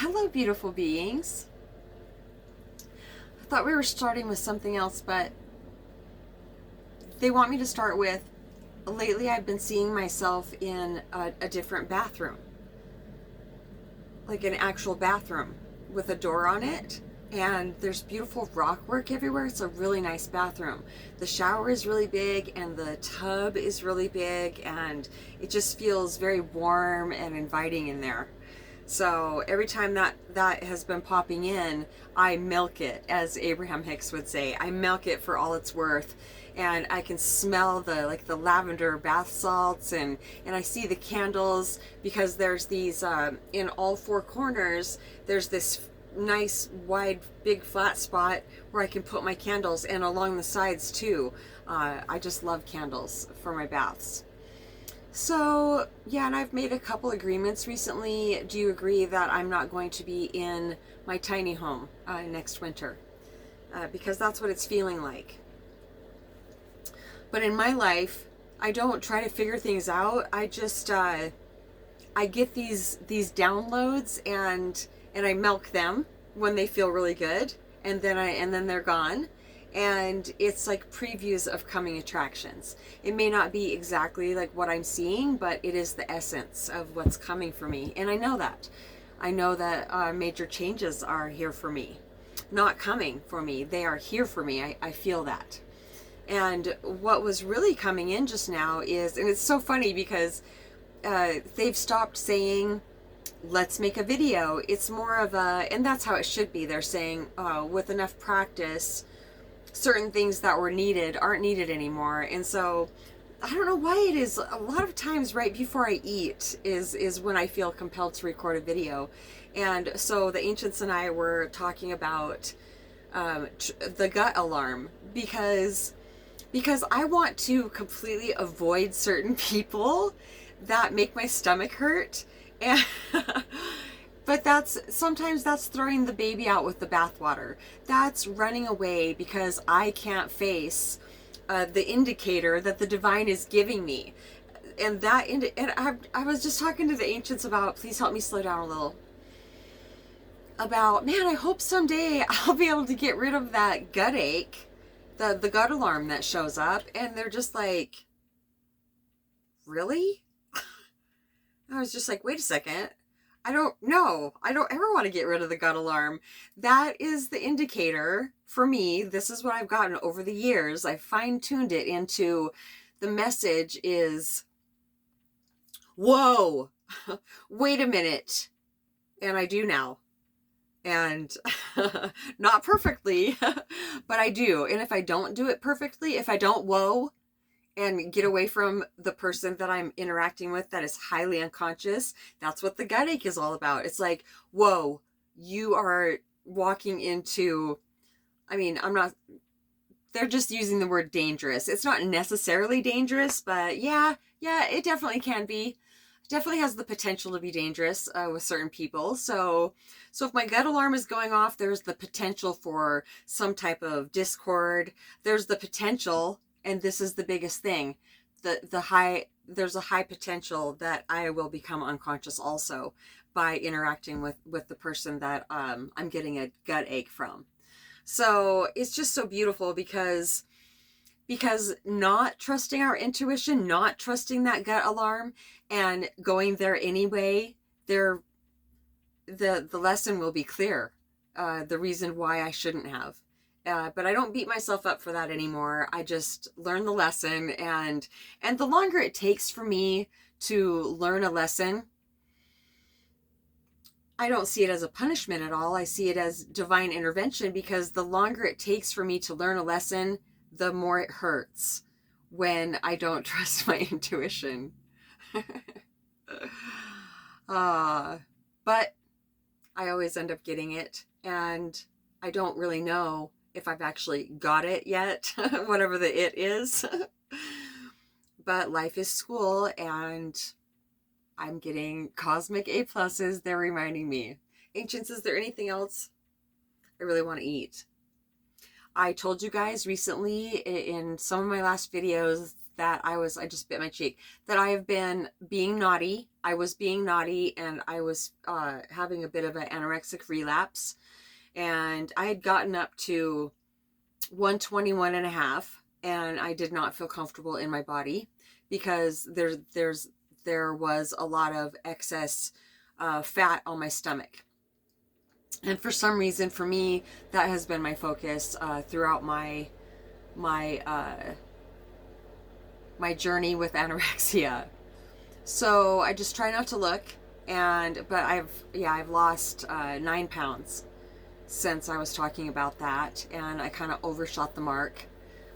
Hello, beautiful beings. I thought we were starting with something else, but they want me to start with lately I've been seeing myself in a different bathroom, like an actual bathroom with a door on it. And there's beautiful rock work everywhere. It's a really nice bathroom. The shower is really big and the tub is really big, and it just feels very warm and inviting in there. So every time that has been popping in, I milk it, as Abraham Hicks would say. I milk it for all it's worth, and I can smell the lavender bath salts, and I see the candles because there's these in all four corners. There's this nice wide big flat spot where I can put my candles, and along the sides too. I just love candles for my baths. So, yeah, and I've made a couple agreements recently. Do you agree that I'm not going to be in my tiny home next winter? Because that's what it's feeling like. But in my life, I don't try to figure things out. I just I get these downloads, and I milk them when they feel really good, and then they're gone. And it's like previews of coming attractions. It may not be exactly like what I'm seeing, but it is the essence of what's coming for me, and I know that. I know that major changes are here for me, not coming for me. They are here for me. I feel that. And what was really coming in just now is, and it's so funny because they've stopped saying, let's make a video. It's more of a, and that's how it should be. They're saying, with enough practice, certain things that were needed aren't needed anymore. And so I don't know why it is. A lot of times right before I eat is when I feel compelled to record a video. And so the ancients and I were talking about the gut alarm, because I want to completely avoid certain people that make my stomach hurt. And but sometimes that's throwing the baby out with the bathwater. That's running away because I can't face the indicator that the divine is giving me. And I was just talking to the ancients about, please help me slow down a little. About, man, I hope someday I'll be able to get rid of that gut ache, the gut alarm that shows up. And they're just like, really? I was just like, wait a second. I don't know. I don't ever want to get rid of the gut alarm. That is the indicator for me. This is what I've gotten over the years. I fine-tuned it into the message is, whoa, wait a minute. And I do now. And not perfectly, but I do. And if I don't do it perfectly, if I don't whoa and get away from the person that I'm interacting with that is highly unconscious, that's what the gut ache is all about. It's like, whoa, you are walking into, I mean, I'm not, they're just using the word dangerous. It's not necessarily dangerous, but yeah, it definitely can be. Definitely has the potential to be dangerous with certain people. So if my gut alarm is going off, there's the potential for some type of discord. There's the potential, and this is the biggest thing, there's a high potential that I will become unconscious also by interacting with the person that I'm getting a gut ache from. So it's just so beautiful because not trusting our intuition, not trusting that gut alarm, and going there anyway, the lesson will be clear. The reason why I shouldn't have. But I don't beat myself up for that anymore. I just learn the lesson, and the longer it takes for me to learn a lesson, I don't see it as a punishment at all. I see it as divine intervention, because the longer it takes for me to learn a lesson, the more it hurts when I don't trust my intuition. But I always end up getting it, and I don't really know if I've actually got it yet, whatever the it is. But life is school, and I'm getting cosmic A pluses. They're reminding me. Ancients, is there anything else? I really want to eat. I told you guys recently in some of my last videos that I just bit my cheek, that I have been being naughty. I was being naughty, and I was having a bit of an anorexic relapse, and I had gotten up to 121 and a half, and I did not feel comfortable in my body because there was a lot of excess fat on my stomach. And for some reason, for me, that has been my focus throughout my journey with anorexia. So I just try not to look, but I've lost 9 pounds since I was talking about that, and I kind of overshot the mark.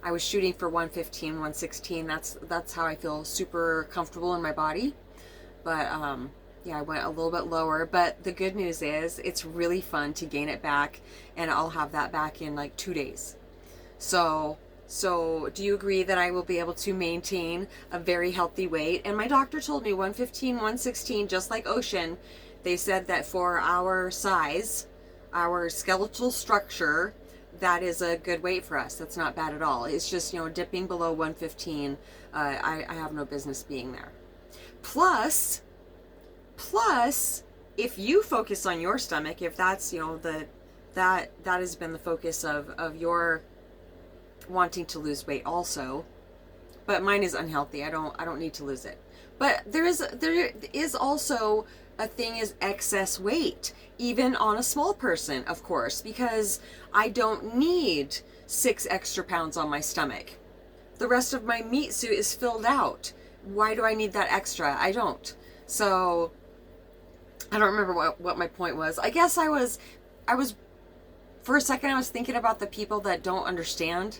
I was shooting for 115, 116. That's how I feel super comfortable in my body. But I went a little bit lower. But the good news is it's really fun to gain it back, and I'll have that back in like 2 days. So do you agree that I will be able to maintain a very healthy weight? And my doctor told me 115, 116, just like Ocean. They said that for our size, our skeletal structure, that is a good weight for us. That's not bad at all. It's just, dipping below 115, I have no business being there. Plus, if you focus on your stomach, if that's, that has been the focus of your wanting to lose weight also, but mine is unhealthy. I don't need to lose it. But there is also a thing is excess weight, even on a small person, of course, because I don't need 6 extra pounds on my stomach. The rest of my meat suit is filled out. Why do I need that extra? I don't. So I don't remember what my point was. I guess I was for a second I was thinking about the people that don't understand.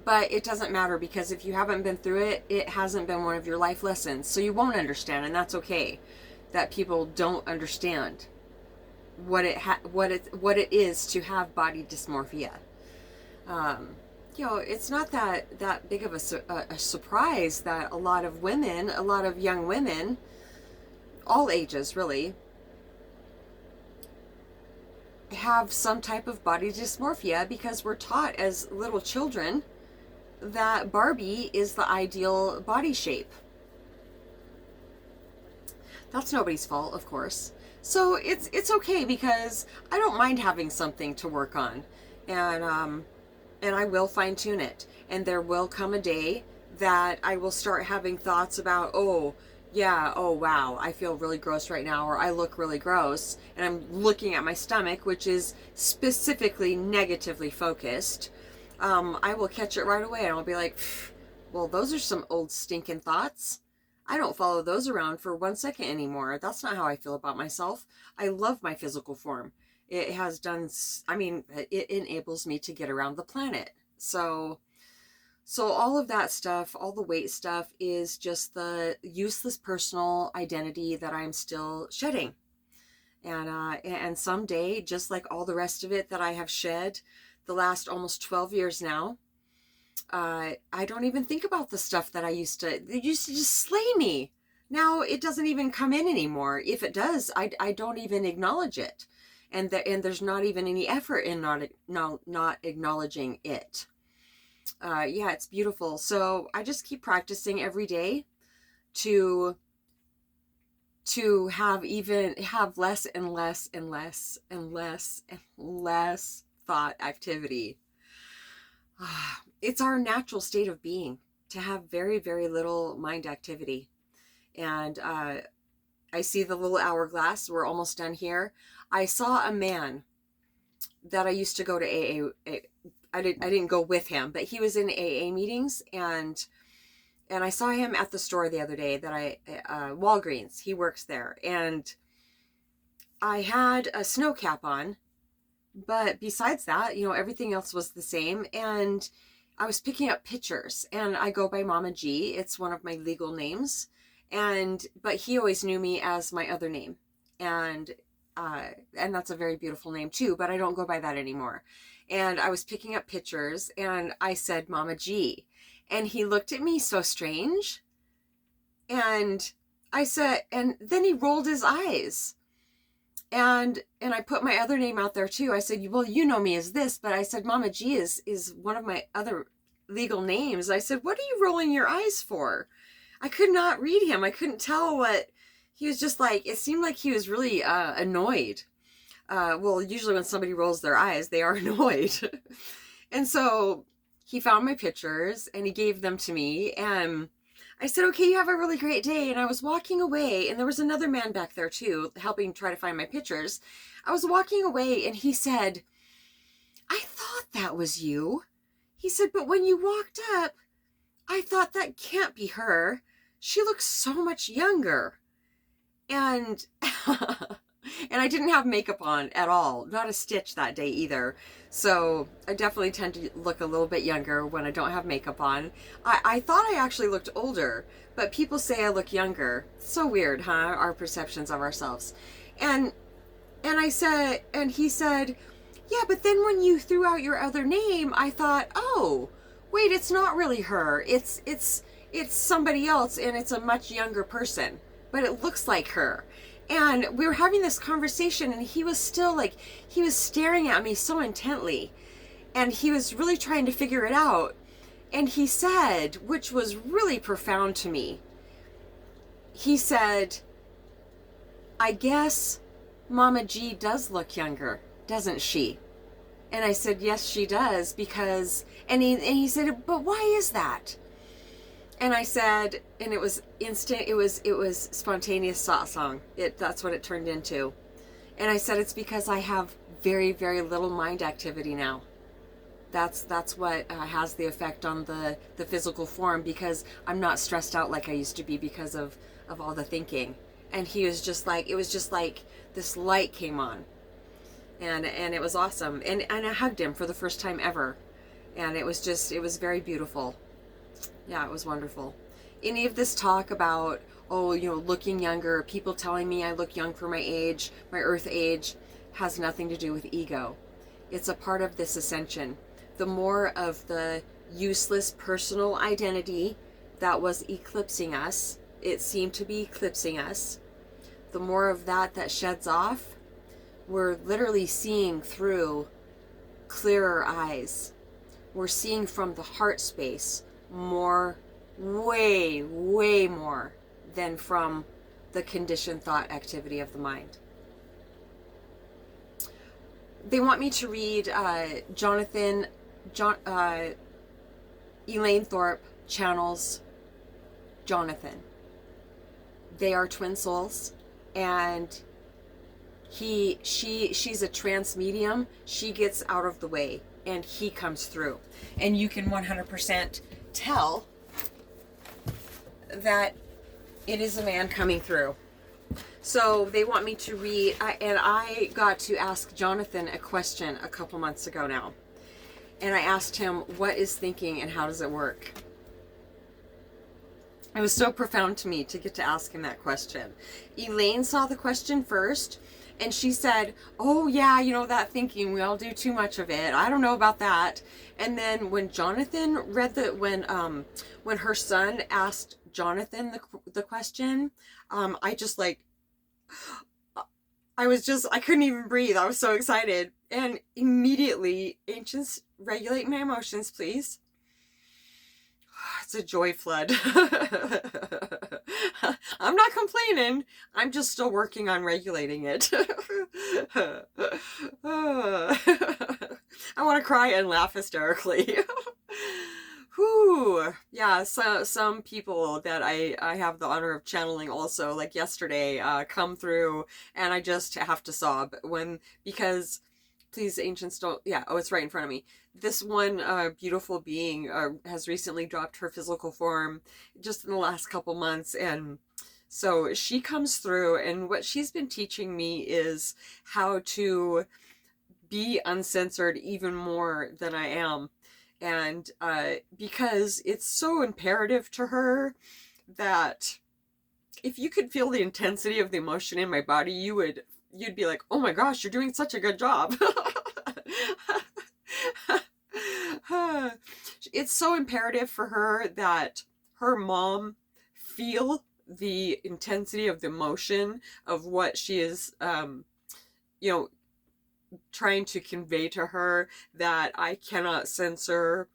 But it doesn't matter, because if you haven't been through it, it hasn't been one of your life lessons. So you won't understand, and that's okay. That people don't understand what it is to have body dysmorphia. It's not that big of a surprise that a lot of young women, all ages really, have some type of body dysmorphia, because we're taught as little children that Barbie is the ideal body shape. That's nobody's fault, of course. So it's okay, because I don't mind having something to work on, and I will fine tune it. And there will come a day that I will start having thoughts about, oh wow, I feel really gross right now, or I look really gross, and I'm looking at my stomach, which is specifically negatively focused. I will catch it right away, and I'll be like, well, those are some old stinking thoughts. I don't follow those around for 1 second anymore. That's not how I feel about myself. I love my physical form. It enables me to get around the planet. So all of that stuff, all the weight stuff, is just the useless personal identity that I'm still shedding. And someday, just like all the rest of it that I have shed the last almost 12 years now, I don't even think about the stuff that it used to just slay me. Now it doesn't even come in anymore. If it does, I don't even acknowledge it. And there's not even any effort in not acknowledging it. It's beautiful. So I just keep practicing every day to have less and less and less and less and less thought activity. It's our natural state of being to have very, very little mind activity. And I see the little hourglass. We're almost done here. I saw a man that I used to go to AA. I didn't go with him, but he was in AA meetings, and I saw him at the store the other day Walgreens. He works there, and I had a snow cap on, but besides that, everything else was the same. And I was picking up pictures, and I go by Mama G. It's one of my legal names, but he always knew me as my other name, and that's a very beautiful name too, but I don't go by that anymore. And I was picking up pictures, and I said Mama G, and he looked at me so strange, and I said, and then he rolled his eyes, and I put my other name out there too. I said, well, you know me as this, but I said Mama G is one of my other legal names. I said, what are you rolling your eyes for? I could not read him. I couldn't tell what he was. Just like, it seemed like he was really annoyed. Well, usually when somebody rolls their eyes, they are annoyed. And so he found my pictures and he gave them to me. And I said, okay, you have a really great day. And I was walking away, and there was another man back there too, helping try to find my pictures. I was walking away and he said, I thought that was you. He said, but when you walked up, I thought that can't be her. She looks so much younger. And and I didn't have makeup on at all, not a stitch that day either. So I definitely tend to look a little bit younger when I don't have makeup on. I thought I actually looked older, but people say I look younger. So weird, huh? Our perceptions of ourselves. And I said, and he said, yeah, but then when you threw out your other name, I thought, oh, wait, it's not really her. It's somebody else, and it's a much younger person, but it looks like her. And we were having this conversation, and he was still like, he was staring at me so intently, and he was really trying to figure it out. And he said, which was really profound to me, he said, I guess Mama G does look younger, doesn't she? And I said, yes, she does, because, and he said, but why is that? And I said, and it was instant, it was spontaneous song. That's what it turned into. And I said, it's because I have very, very little mind activity now. That's what has the effect on the physical form, because I'm not stressed out like I used to be because of all the thinking. And he was just like, it was just like this light came on. And it was awesome. And I hugged him for the first time ever. And it was very beautiful. Yeah, it was wonderful. Any of this talk about, oh, looking younger, people telling me I look young for my age, my earth age, has nothing to do with ego. It's a part of this ascension. The more of the useless personal identity that was eclipsing us, it seemed to be eclipsing us, the more of that sheds off, we're literally seeing through clearer eyes. We're seeing from the heart space more, way, way more than from the conditioned thought activity of the mind. They want me to read Elaine Thorpe channels Jonathan. They are twin souls, and she's a trance medium. She gets out of the way and he comes through, and you can 100% tell that it is a man coming through. So they want me to read, and I got to ask Jonathan a question a couple months ago now, and I asked him, what is thinking and how does it work? It was so profound to me to get to ask him that question. Elaine saw the question first, and she said, oh yeah, that thinking, we all do too much of it. I don't know about that. And then when Jonathan read when her son asked Jonathan the question, I couldn't even breathe. I was so excited. And immediately, ancients, regulate my emotions, please. It's a joy flood. I'm not complaining. I'm just still working on regulating it. I want to cry and laugh hysterically. Whew. Yeah, so some people that I have the honor of channeling also, like yesterday, come through, and I just have to sob because please, ancients, don't, yeah, oh, it's right in front of me. This one beautiful being has recently dropped her physical form just in the last couple months, and so she comes through, and what she's been teaching me is how to be uncensored even more than I am. And because it's so imperative to her that if you could feel the intensity of the emotion in my body, you'd be like, oh my gosh, you're doing such a good job. It's so imperative for her that her mom feel the intensity of the emotion of what she is, trying to convey to her, that I cannot censor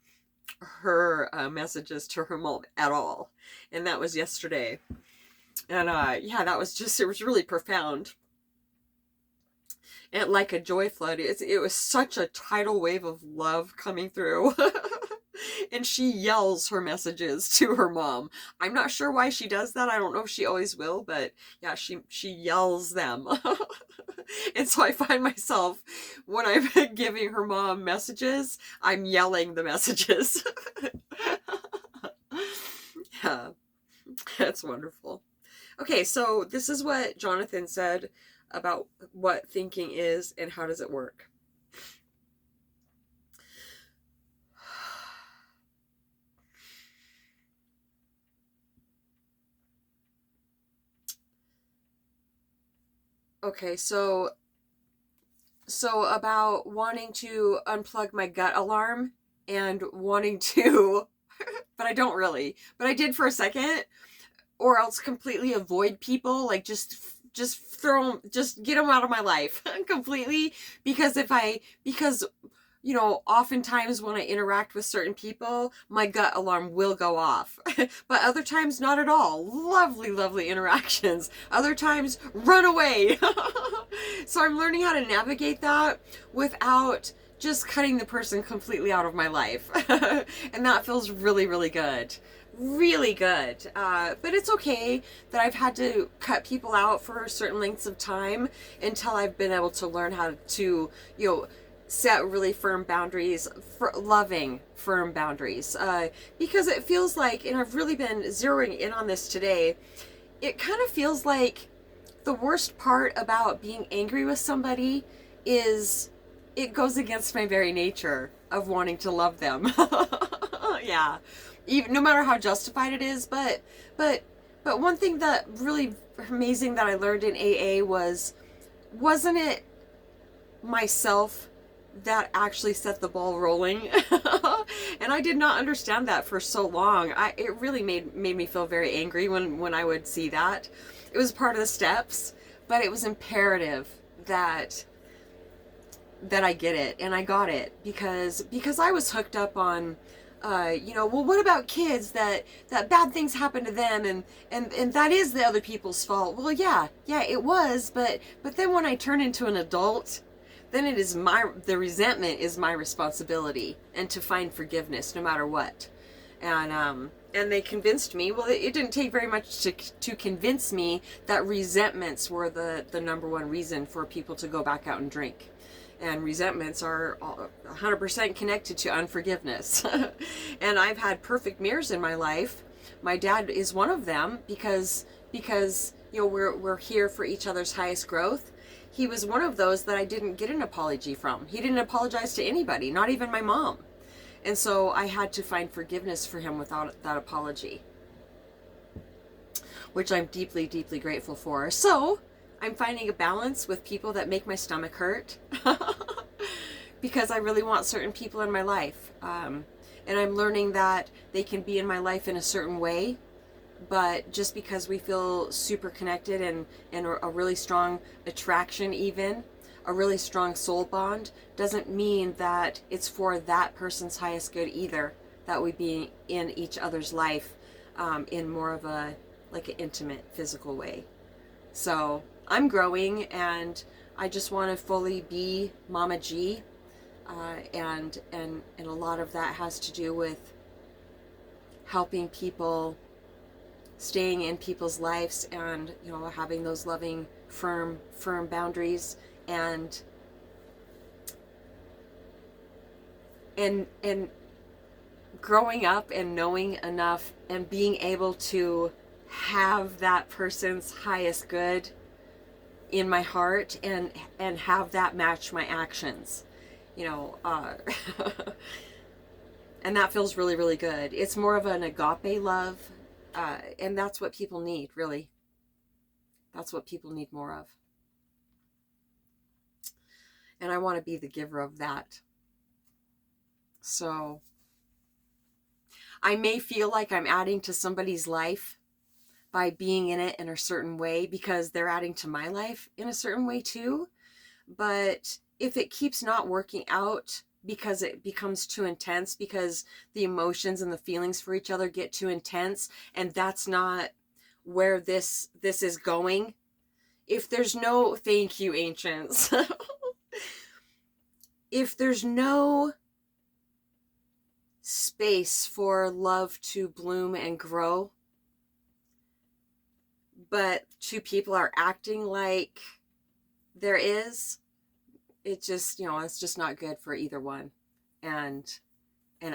her messages to her mom at all. And that was yesterday. And yeah, that was just, it was really profound. And like a joy flood, it was such a tidal wave of love coming through. And she yells her messages to her mom. I'm not sure why she does that. I don't know if she always will, but yeah, she yells them. And so I find myself, when I'm giving her mom messages, I'm yelling the messages. Yeah, that's wonderful. Okay, so this is what Jonathan said about what thinking is and how does it work. Okay, so about wanting to unplug my gut alarm and wanting to but I don't really. But I did for a second, or else completely avoid people, like just throw them, just get them out of my life completely, because oftentimes when I interact with certain people, my gut alarm will go off. But other times, not at all. Lovely, lovely interactions. Other times, run away. So I'm learning how to navigate that without just cutting the person completely out of my life. And that feels really, really good. Really good. But it's okay that I've had to cut people out for certain lengths of time until I've been able to learn how to, set really firm boundaries, for loving firm boundaries, because it feels like, and I've really been zeroing in on this today, it kind of feels like the worst part about being angry with somebody is it goes against my very nature of wanting to love them. Yeah, even no matter how justified it is, but one thing that really amazing that I learned in AA wasn't it myself that actually set the ball rolling? And I did not understand that for so long. It really made me feel very angry when I would see that. It was part of the steps, but it was imperative that I get it, and I got it because I was hooked up on well, what about kids that bad things happen to them, and that is the other people's fault. Well, yeah, it was, but then when I turn into an adult, then it is the resentment is my responsibility, and to find forgiveness no matter what. And they convinced me, well, it didn't take very much to convince me that resentments were the number one reason for people to go back out and drink. And resentments are 100% connected to unforgiveness. And I've had perfect mirrors in my life. My dad is one of them because we're here for each other's highest growth. He was one of those that I didn't get an apology from. He didn't apologize to anybody, not even my mom. And so I had to find forgiveness for him without that apology, which I'm deeply, deeply grateful for. So I'm finding a balance with people that make my stomach hurt because I really want certain people in my life. And I'm learning that they can be in my life in a certain way, but just because we feel super connected and a really strong attraction, even a really strong soul bond, doesn't mean that it's for that person's highest good either, that we be in each other's life in more of a like an intimate physical way. So I'm growing, and I just want to fully be Mama G, and a lot of that has to do with helping people, staying in people's lives, and having those loving, firm boundaries, and growing up and knowing enough and being able to have that person's highest good in my heart and have that match my actions, and that feels really, really good. It's more of an agape love, and that's what people need, really. That's what people need more of. And I want to be the giver of that. So I may feel like I'm adding to somebody's life by being in it in a certain way because they're adding to my life in a certain way too. But if it keeps not working out because it becomes too intense, because the emotions and the feelings for each other get too intense, and that's not where this is going. If there's no, thank you, ancients. If there's no space for love to bloom and grow, but two people are acting like there is, it just, it's just not good for either one. And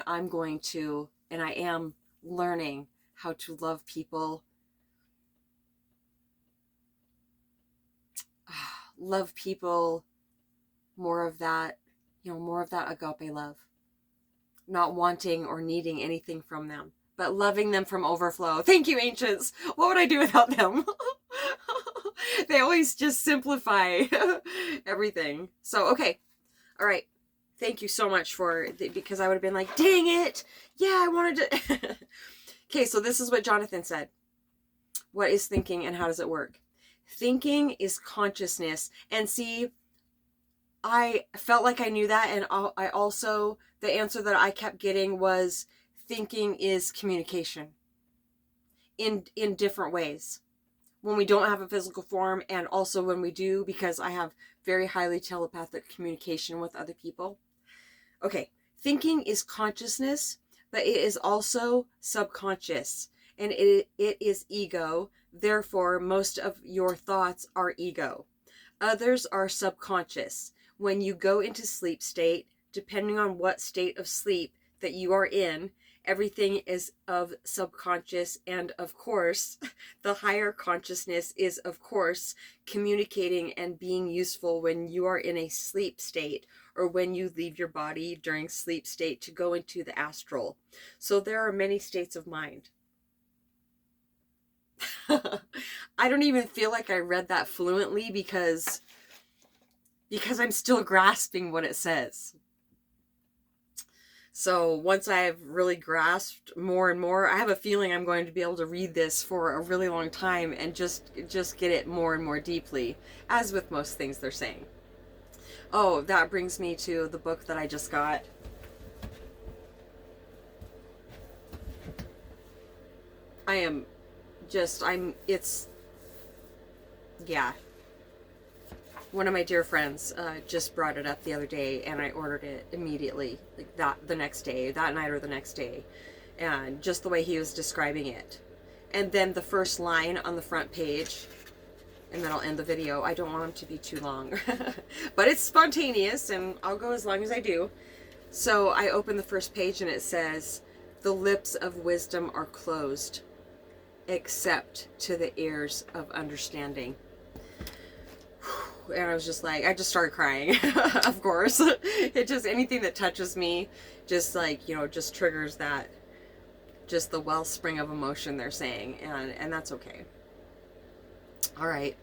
I'm going to, and I am learning how to love people, love people, more of that, more of that agape love, not wanting or needing anything from them, but loving them from overflow. Thank you, ancients. What would I do without them? They always just simplify everything. So, okay. All right. Thank you so much because I would have been like, dang it. Yeah, I wanted to. Okay, so this is what Jonathan said. What is thinking and how does it work? Thinking is consciousness. And see, I felt like I knew that. And I also, the answer that I kept getting was thinking is communication in different ways. When we don't have a physical form, and also when we do, because I have very highly telepathic communication with other people. Okay, thinking is consciousness, but it is also subconscious, and it is ego. Therefore, most of your thoughts are ego. Others are subconscious. When you go into sleep state, depending on what state of sleep that you are in, everything is of subconscious, and of course, the higher consciousness is, of course, communicating and being useful when you are in a sleep state, or when you leave your body during sleep state to go into the astral. So there are many states of mind. I don't even feel like I read that fluently because I'm still grasping what it says. So once I've really grasped more and more, I have a feeling I'm going to be able to read this for a really long time and just get it more and more deeply, as with most things they're saying. Oh, that brings me to the book that I just got. Yeah. One of my dear friends just brought it up the other day, and I ordered it immediately, like that night or the next day, and just the way he was describing it. And then the first line on the front page, and then I'll end the video. I don't want them to be too long, but it's spontaneous, and I'll go as long as I do. So I open the first page, and it says, "The lips of wisdom are closed, except to the ears of understanding." And I was just like, I just started crying. Of course. It just, anything that touches me, just like, just triggers that, just the wellspring of emotion they're saying. And that's okay. All right.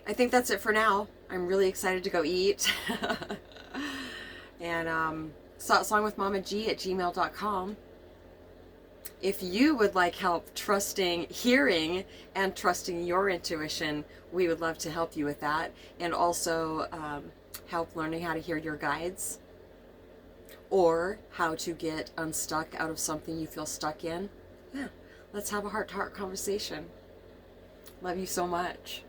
I think that's it for now. I'm really excited to go eat. And songwithmamag@gmail.com. If you would like help hearing and trusting your intuition, we would love to help you with that. And also help learning how to hear your guides, or how to get unstuck out of something you feel stuck in. Yeah, let's have a heart-to-heart conversation. Love you so much.